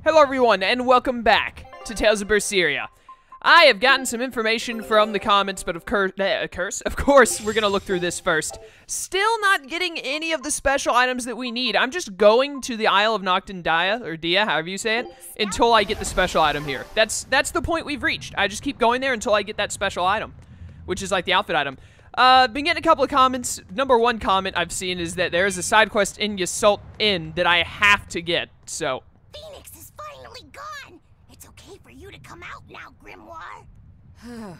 Hello everyone, and welcome back to Tales of Berseria. I have gotten some information from the comments, but of course, we're gonna look through this first. Still not getting any of the special items that we need. I'm just going to the Isle of Noctin Dia, or Dia, however you say it, until I get the special item here. That's the point we've reached. I just keep going there until I get that special item, which is like the outfit item. Been getting a couple of comments. Number one comment I've seen is that there is a side quest in Ysault Inn that I have to get, so... Phoenix is finally gone! It's okay for you to come out now, Grimoire!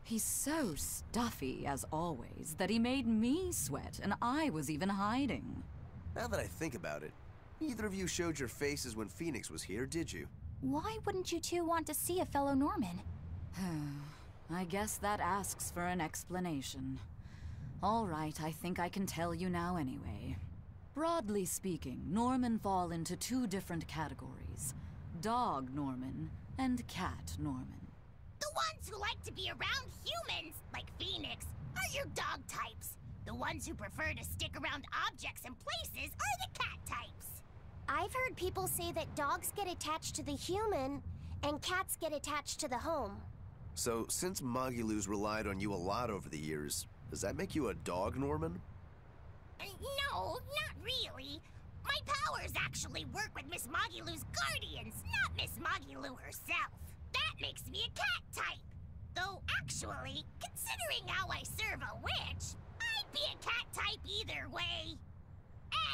He's so stuffy, as always, that he made me sweat, and I was even hiding. Now that I think about it, neither of you showed your faces when Phoenix was here, did you? Why wouldn't you two want to see a fellow Norman? I guess that asks for an explanation. All right, I think I can tell you now anyway. Broadly speaking, Norman fall into two different categories. Dog Norman and cat Norman. The ones who like to be around humans, like Phoenix, are your dog types. The ones who prefer to stick around objects and places are the cat types. I've heard people say that dogs get attached to the human and cats get attached to the home. So, since Magilus relied on you a lot over the years, does that make you a dog Norman? No, not really. My powers actually work with Miss Magilu's guardians, not Miss Magilu herself. That makes me a cat type. Though, actually, considering how I serve a witch, I'd be a cat type either way.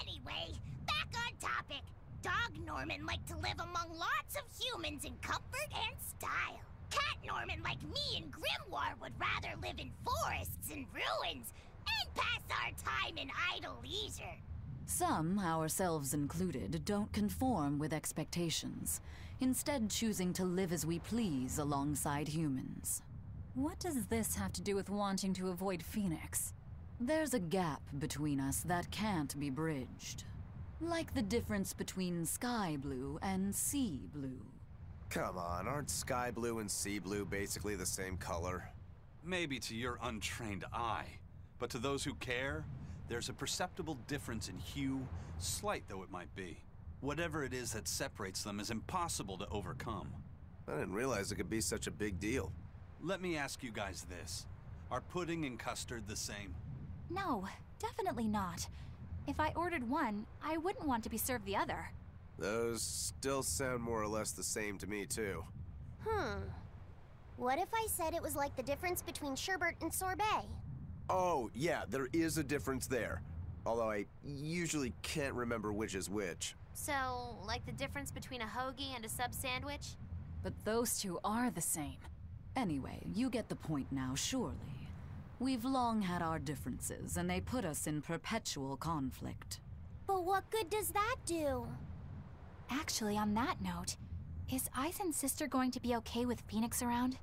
Anyway, back on topic. Dog Norman like to live among lots of humans in comfort and style. Cat Norman like me and Grimoire would rather live in forests and ruins and pass our time in idle leisure. Some, ourselves included, don't conform with expectations, instead choosing to live as we please alongside humans. What does this have to do with wanting to avoid Phoenix? There's a gap between us that can't be bridged. Like the difference between sky blue and sea blue. Come on, aren't sky blue and sea blue basically the same color? Maybe to your untrained eye, but to those who care, there's a perceptible difference in hue, slight though it might be. Whatever it is that separates them is impossible to overcome. I didn't realize it could be such a big deal. Let me ask you guys this. Are pudding and custard the same? No, definitely not. If I ordered one, I wouldn't want to be served the other. Those still sound more or less the same to me, too. What if I said it was like the difference between sherbet and sorbet? Oh, yeah, there is a difference there. Although I usually can't remember which is which. So, like the difference between a hoagie and a sub sandwich? But those two are the same. Anyway, you get the point now, surely. We've long had our differences, and they put us in perpetual conflict. But what good does that do? Actually, on that note, is Ysault's sister going to be okay with Phoenix around?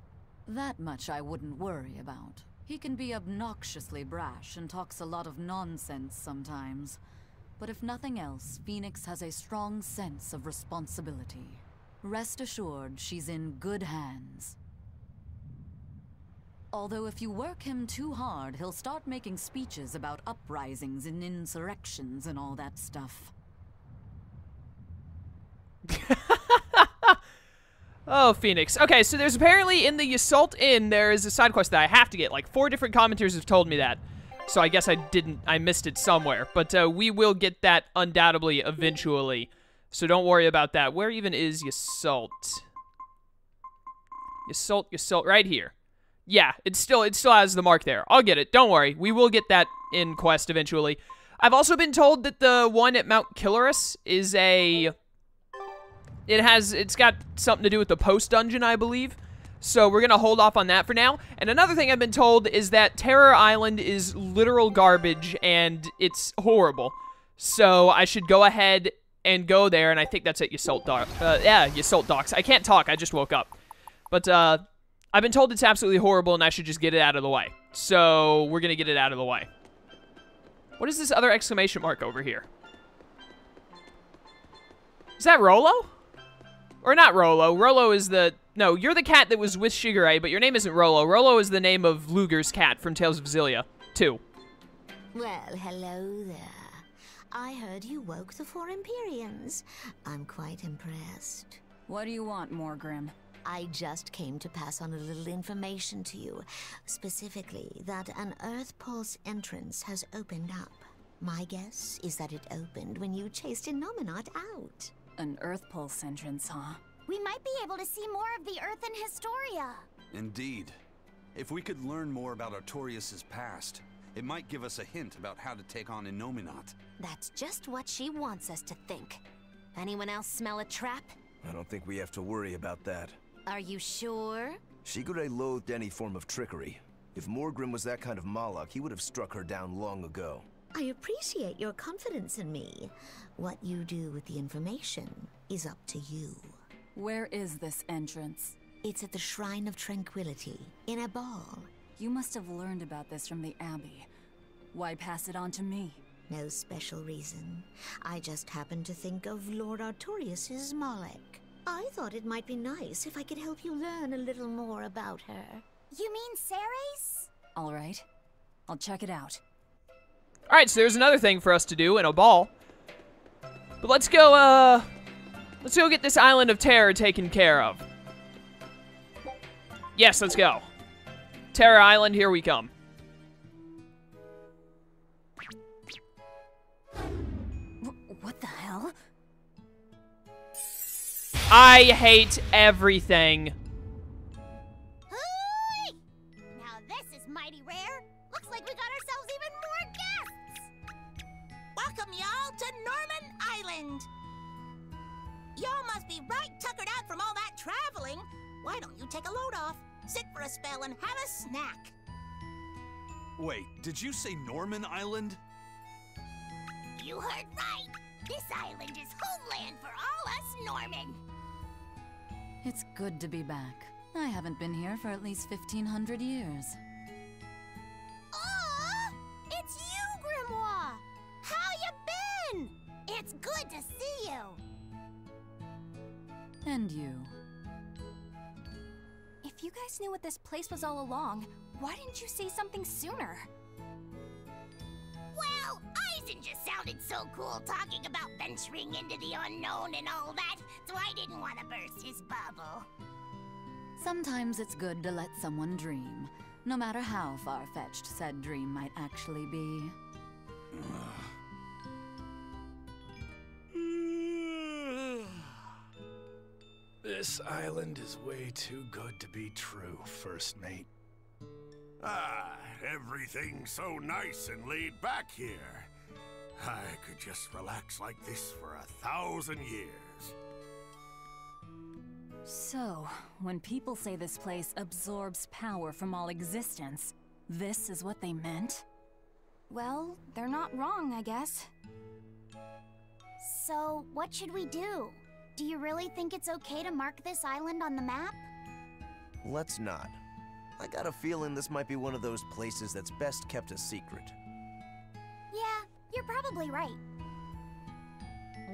That much I wouldn't worry about. He can be obnoxiously brash and talks a lot of nonsense sometimes. But if nothing else, Phoenix has a strong sense of responsibility. Rest assured, she's in good hands. Although if you work him too hard, he'll start making speeches about uprisings and insurrections and all that stuff. Oh, Phoenix. Okay, so there's apparently in the Ysault Inn, there is a side quest that I have to get. Like, 4 different commenters have told me that. So I guess I missed it somewhere. But we will get that undoubtedly eventually. So don't worry about that. Where even is Ysault? Ysault, right here. Yeah, it still has the mark there. I'll get it. Don't worry. We will get that in quest eventually. I've also been told that the one at Mount Kilorus is a... It's got something to do with the post-dungeon, I believe. So we're going to hold off on that for now. And another thing I've been told is that Terror Island is literal garbage and it's horrible. So I should go ahead and go there, and I think that's at Ysault Docks. Ysault Docks. I can't talk, I just woke up. But I've been told it's absolutely horrible and I should just get it out of the way. So we're going to get it out of the way. What is this other exclamation mark over here? Is that Rollo? Or not Rollo. Rollo is the... No, you're the cat that was with Shigure, but your name isn't Rollo. Rollo is the name of Luger's cat from Tales of Zestiria 2. Well, hello there. I heard you woke the 4 Empyreans. I'm quite impressed. What do you want, Morgrim? I just came to pass on a little information to you. Specifically, that an Earth Pulse entrance has opened up. My guess is that it opened when you chased Innominat out. An Earth Pulse entrance, huh? We might be able to see more of the Earth in Historia. Indeed. If we could learn more about Artorias' past, it might give us a hint about how to take on Innominat. That's just what she wants us to think. Anyone else smell a trap? I don't think we have to worry about that. Are you sure? Shigure loathed any form of trickery. If Morgrim was that kind of Malak, he would have struck her down long ago. I appreciate your confidence in me. What you do with the information is up to you. Where is this entrance? It's at the Shrine of Tranquility, in a ball. You must have learned about this from the Abbey. Why pass it on to me? No special reason. I just happened to think of Lord Artorias' Malak. I thought it might be nice if I could help you learn a little more about her. You mean Ceres? All right. I'll check it out. All right, so there's another thing for us to do in a ball. But let's go get this Island of Terror taken care of. Yes, let's go. Terror Island, here we come. What the hell? I hate everything. Hooey! Now this is mighty rare. Looks like we got ourselves even more guests. Welcome, y'all, to Norman Island. Y'all must be right tuckered out from all that traveling. Why don't you take a load off, sit for a spell, and have a snack? Wait, did you say Norman Island? You heard right. This island is homeland for all us Norman. It's good to be back. I haven't been here for at least 1,500 years. Aw! It's you, Grimoire! How you been? It's good to see you. And you. If you guys knew what this place was all along, why didn't you say something sooner? Well, Eisen just sounded so cool talking about venturing into the unknown and all that, so I didn't want to burst his bubble. Sometimes it's good to let someone dream, no matter how far-fetched said dream might actually be. This island is way too good to be true, First Mate. Ah, everything's so nice and laid back here. I could just relax like this for 1,000 years. So, when people say this place absorbs power from all existence, this is what they meant? Well, they're not wrong, I guess. So, what should we do? Do you really think it's okay to mark this island on the map? Let's not. I got a feeling this might be one of those places that's best kept a secret. Yeah, you're probably right.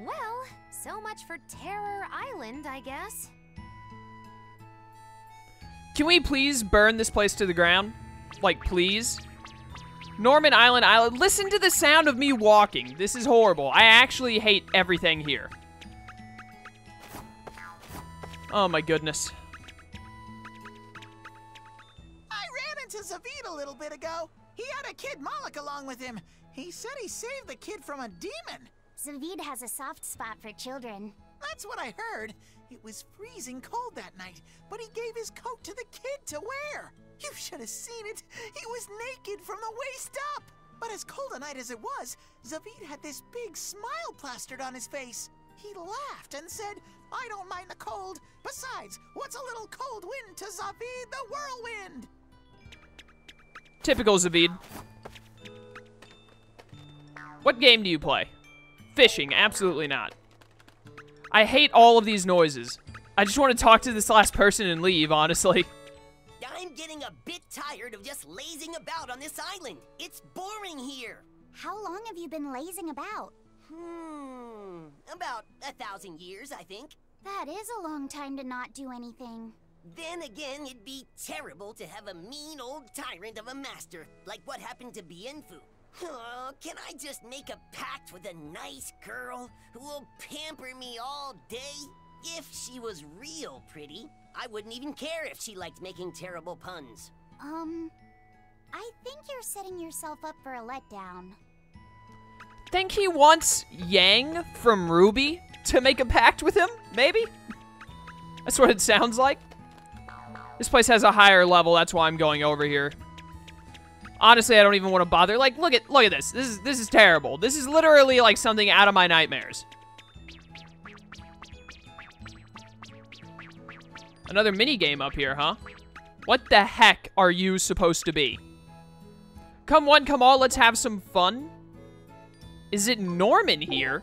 Well, so much for Terror Island, I guess. Can we please burn this place to the ground? Like, please? Norman Island. Listen to the sound of me walking. This is horrible. I actually hate everything here. Oh my goodness. I ran into Zavid a little bit ago. He had a kid Malak along with him. He said he saved the kid from a demon. Zavid has a soft spot for children. That's what I heard. It was freezing cold that night, but he gave his coat to the kid to wear. You should have seen it. He was naked from the waist up. But as cold a night as it was, Zavid had this big smile plastered on his face. He laughed and said, "I don't mind the cold. Besides, what's a little cold wind to Zavid the Whirlwind?" Typical Zavid. What game do you play? Fishing, absolutely not. I hate all of these noises. I just want to talk to this last person and leave, honestly. I'm getting a bit tired of just lazing about on this island. It's boring here. How long have you been lazing about? About 1,000 years, I think. That is a long time to not do anything. Then again, it'd be terrible to have a mean old tyrant of a master, like what happened to Bienfu. Oh, can I just make a pact with a nice girl who will pamper me all day? If she was real pretty, I wouldn't even care if she liked making terrible puns. I think you're setting yourself up for a letdown. Think he wants Yang from Ruby to make a pact with him? Maybe? That's what it sounds like. This place has a higher level, that's why I'm going over here. Honestly, I don't even want to bother. Like, look at this. This is terrible. This is literally like something out of my nightmares. Another mini game up here, huh? What the heck are you supposed to be? Come one, come all, let's have some fun. Is it Norman here?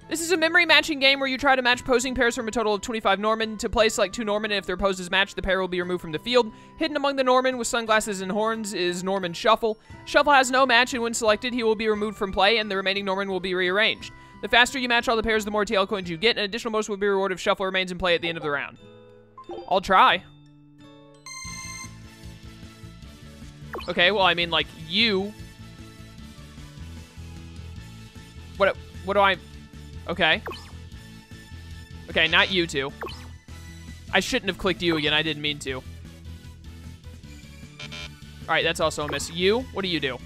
This is a memory matching game where you try to match posing pairs from a total of 25 Norman. To play, select 2 Norman, and if their poses match, the pair will be removed from the field. Hidden among the Norman with sunglasses and horns is Norman Shuffle. Shuffle has no match, and when selected, he will be removed from play, and the remaining Norman will be rearranged. The faster you match all the pairs, the more TL coins you get. An additional bonus will be rewarded if Shuffle remains in play at the end of the round. I'll try. Okay, well, I mean, like, you... What do I... Okay. Okay, not you two. I shouldn't have clicked you again. I didn't mean to. Alright, that's also a miss. You? What do you do?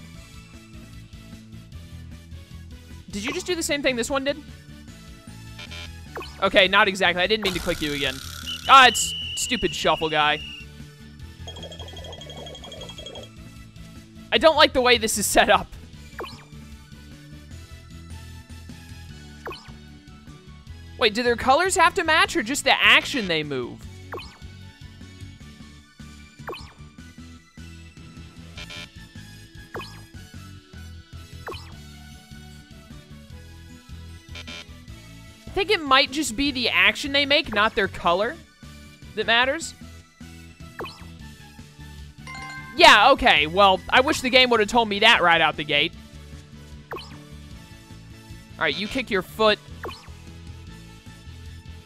Did you just do the same thing this one did? Okay, not exactly. I didn't mean to click you again. Ah, it's stupid shuffle guy. I don't like the way this is set up. Wait, do their colors have to match or just the action they move? I think it might just be the action they make, not their color, that matters. Yeah, okay, well, I wish the game would have told me that right out the gate. Alright, you kick your foot.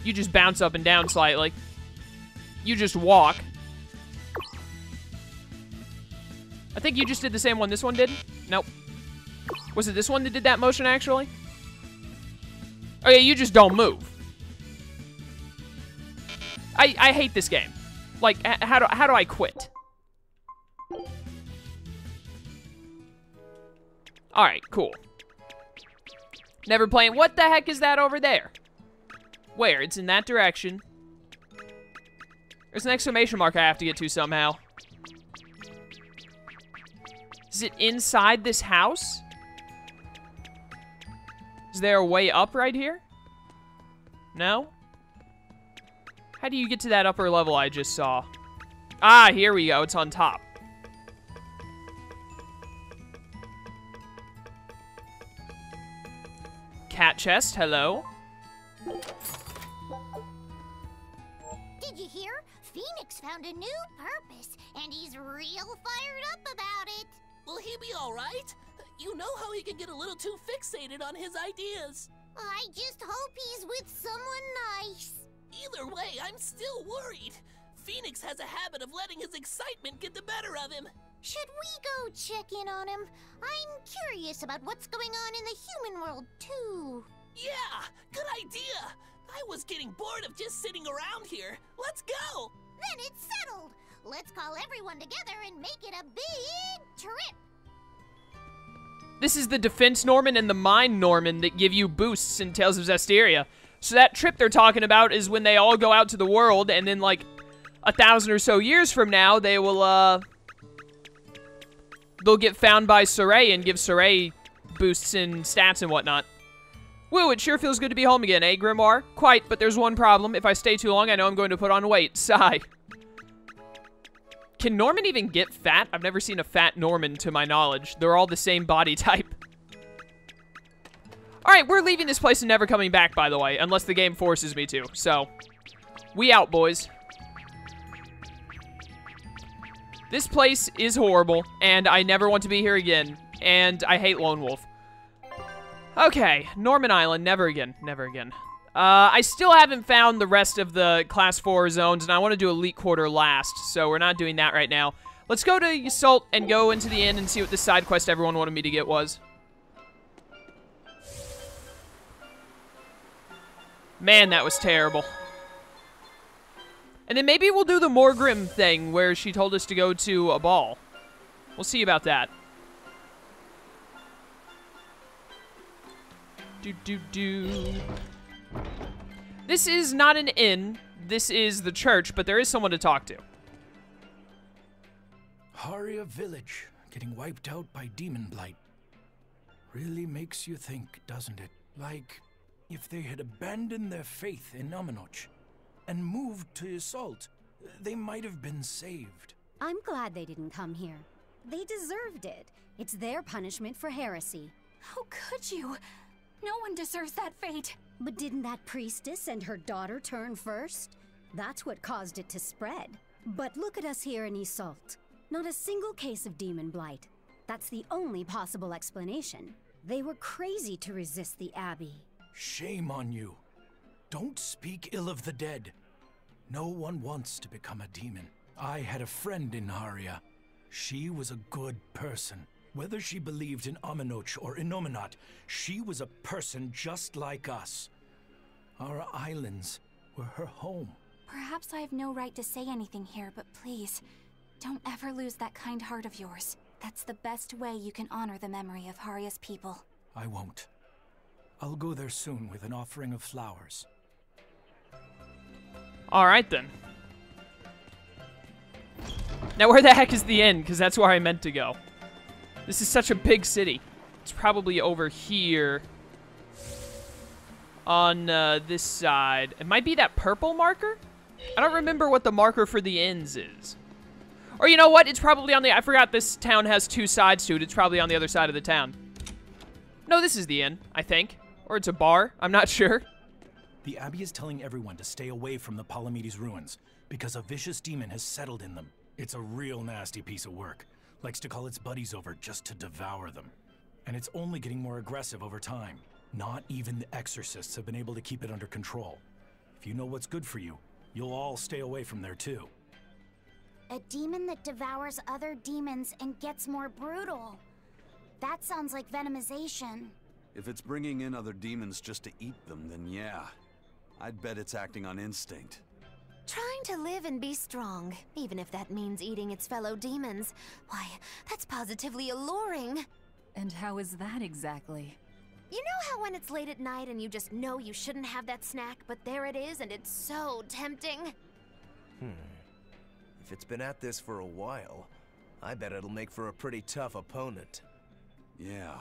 You just bounce up and down slightly. You just walk. I think you just did the same one this one did. Nope. Was it this one that did that motion, actually? Oh, yeah, you just don't move. I hate this game. Like, how do I quit? Alright, cool. Never playing. What the heck is that over there? Where? It's in that direction. There's an exclamation mark I have to get to somehow. Is it inside this house? Is there a way up right here? No? How do you get to that upper level I just saw? Ah, here we go. It's on top. Cat chest, hello. Did you hear? Phoenix found a new purpose, and he's real fired up about it. Will he be all right? You know how he can get a little too fixated on his ideas. I just hope he's with someone nice. Either way, I'm still worried. Phoenix has a habit of letting his excitement get the better of him. Should we go check in on him? I'm curious about what's going on in the human world, too. Yeah, good idea. I was getting bored of just sitting around here. Let's go. Then it's settled. Let's call everyone together and make it a big trip. This is the Defense Norman and the Mine Norman that give you boosts in Tales of Zestiria. So that trip they're talking about is when they all go out to the world, and then, like, 1,000 or so years from now, they will, they'll get found by Saray and give Saray boosts in stats and whatnot. Woo, it sure feels good to be home again, eh, Grimoire? Quite, but there's one problem. If I stay too long, I know I'm going to put on weight. Sigh. Can Norman even get fat? I've never seen a fat Norman, to my knowledge. They're all the same body type. Alright, we're leaving this place and never coming back, by the way, unless the game forces me to. So, we out, boys. This place is horrible, and I never want to be here again. And I hate Lone Wolf. Okay, Norman Island, never again, never again. I still haven't found the rest of the Class 4 zones, and I want to do Elite Quarter last, so we're not doing that right now. Let's go to Ysault and go into the inn and see what the side quest everyone wanted me to get was. Man, that was terrible. And then maybe we'll do the Morgrim thing where she told us to go to a ball. We'll see about that. This is not an inn. This is the church, but there is someone to talk to. Haria village getting wiped out by Daemonblight. Really makes you think, doesn't it? Like, if they had abandoned their faith in Nominoch and moved to Ysault, they might have been saved. I'm glad they didn't come here. They deserved it. It's their punishment for heresy. How could you? No one deserves that fate. But didn't that priestess and her daughter turn first? That's what caused it to spread. But look at us here in Ysault. Not a single case of Daemonblight. That's the only possible explanation. They were crazy to resist the Abbey. Shame on you. Don't speak ill of the dead. No one wants to become a demon. I had a friend in Haria. She was a good person. Whether she believed in Aminoch or Innominat, she was a person just like us. Our islands were her home. Perhaps I have no right to say anything here, but please, don't ever lose that kind heart of yours. That's the best way you can honor the memory of Haria's people. I won't. I'll go there soon with an offering of flowers. Alright then. Now where the heck is the inn? Because that's where I meant to go. This is such a big city. It's probably over here. On this side. It might be that purple marker? I don't remember what the marker for the inns is. Or you know what? It's probably on the... I forgot this town has two sides to it. It's probably on the other side of the town. No, this is the inn, I think. Or it's a bar. I'm not sure. The Abbey is telling everyone to stay away from the Palamedes ruins because a vicious demon has settled in them. It's a real nasty piece of work. Likes to call its buddies over just to devour them. And it's only getting more aggressive over time. Not even the exorcists have been able to keep it under control. If you know what's good for you, you'll all stay away from there too. A demon that devours other demons and gets more brutal. That sounds like venomization. If it's bringing in other demons just to eat them, then yeah. I'd bet it's acting on instinct. Trying to live and be strong, even if that means eating its fellow demons. Why, that's positively alluring. And how is that exactly? You know how when it's late at night and you just know you shouldn't have that snack, but there it is and it's so tempting? If it's been at this for a while, I bet it'll make for a pretty tough opponent. Yeah,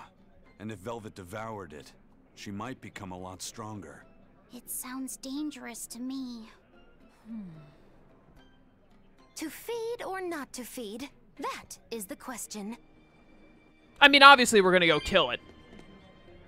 and if Velvet devoured it, she might become a lot stronger. It sounds dangerous to me. To feed or not to feed? That is the question. I mean, obviously we're gonna go kill it.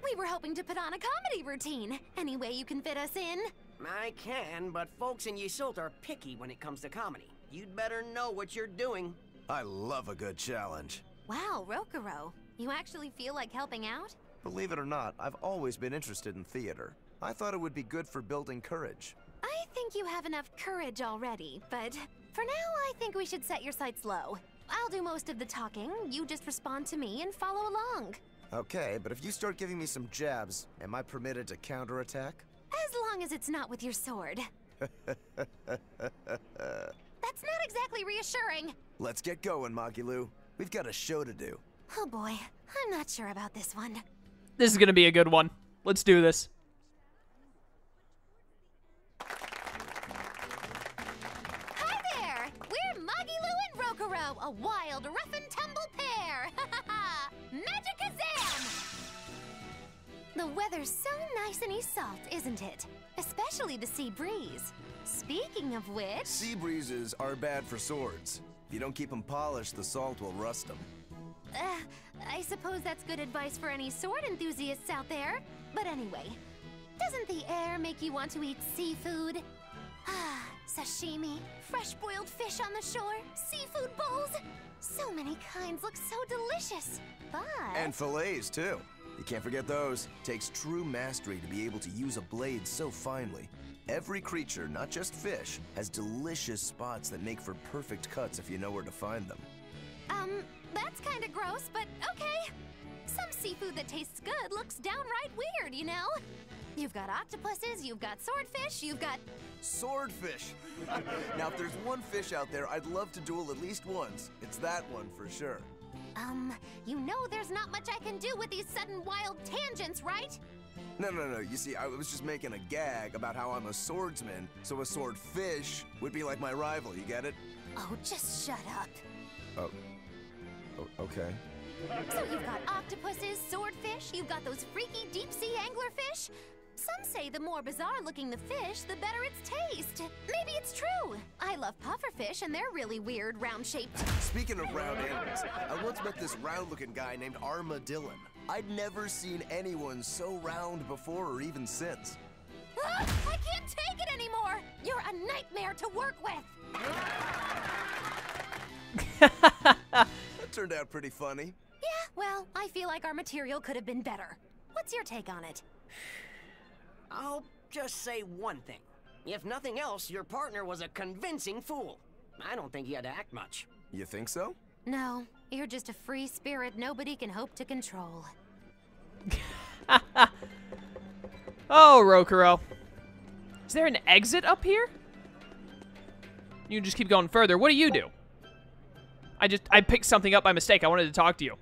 We were hoping to put on a comedy routine. Any way you can fit us in? I can, but folks in Ysault are picky when it comes to comedy. You'd better know what you're doing. I love a good challenge. Wow, Rokuro. You actually feel like helping out? Believe it or not, I've always been interested in theater. I thought it would be good for building courage. I think you have enough courage already, but for now I think we should set your sights low. I'll do most of the talking, you just respond to me and follow along. Okay, but if you start giving me some jabs, am I permitted to counterattack? As long as it's not with your sword. That's not exactly reassuring. Let's get going, Magilu. We've got a show to do. Oh boy, I'm not sure about this one. This is gonna be a good one. Let's do this. Hi there! We're Magilu and Rokuro, a wild, rough and tumble pair! Magikazam! The weather's so nice in Ysault, isn't it? Especially the sea breeze. Speaking of which... Sea breezes are bad for swords. If you don't keep them polished, the salt will rust them. I suppose that's good advice for any sword enthusiasts out there. But anyway, doesn't the air make you want to eat seafood? Ah, sashimi, fresh boiled fish on the shore, seafood bowls. So many kinds look so delicious, but... And fillets, too. You can't forget those. Takes true mastery to be able to use a blade so finely. Every creature, not just fish, has delicious spots that make for perfect cuts if you know where to find them. That's kind of gross, but okay. Some seafood that tastes good looks downright weird, you know? You've got octopuses, you've got swordfish, you've got... Swordfish! Now, if there's one fish out there I'd love to duel at least once, it's that one for sure. You know there's not much I can do with these sudden wild tangents, right? No. You see, I was just making a gag about how I'm a swordsman, so a swordfish would be like my rival, you get it? Oh, just shut up. Oh, okay. So you've got octopuses, swordfish, you've got those freaky deep-sea anglerfish. Some say the more bizarre-looking the fish, the better its taste. Maybe it's true. I love pufferfish, and they're really weird, round-shaped. Speaking of round animals, I once met this round-looking guy named Armadillon. I'd never seen anyone so round before or even since. I can't take it anymore! You're a nightmare to work with! That turned out pretty funny. Yeah, well, I feel like our material could have been better. What's your take on it? I'll just say one thing. If nothing else, your partner was a convincing fool. I don't think he had to act much. You think so? No, you're just a free spirit nobody can hope to control. Oh, Rokuro. Is there an exit up here? You can just keep going further. What do you do? I picked something up by mistake. I wanted to talk to you.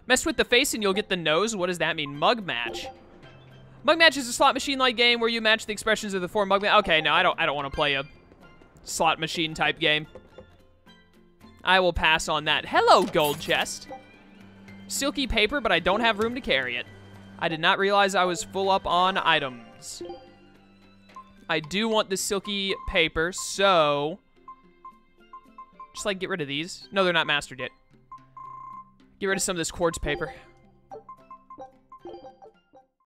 Mess with the face and you'll get the nose. What does that mean? Mug match. Mug match is a slot machine-like game where you match the expressions of the 4 mug. Okay, no, I don't want to play a slot machine type game. I will pass on that. Hello, gold chest. Silky paper, but I don't have room to carry it. I did not realize I was full up on items. I do want the silky paper, so... Just, like, get rid of these. No, they're not mastered yet. Get rid of some of this quartz paper.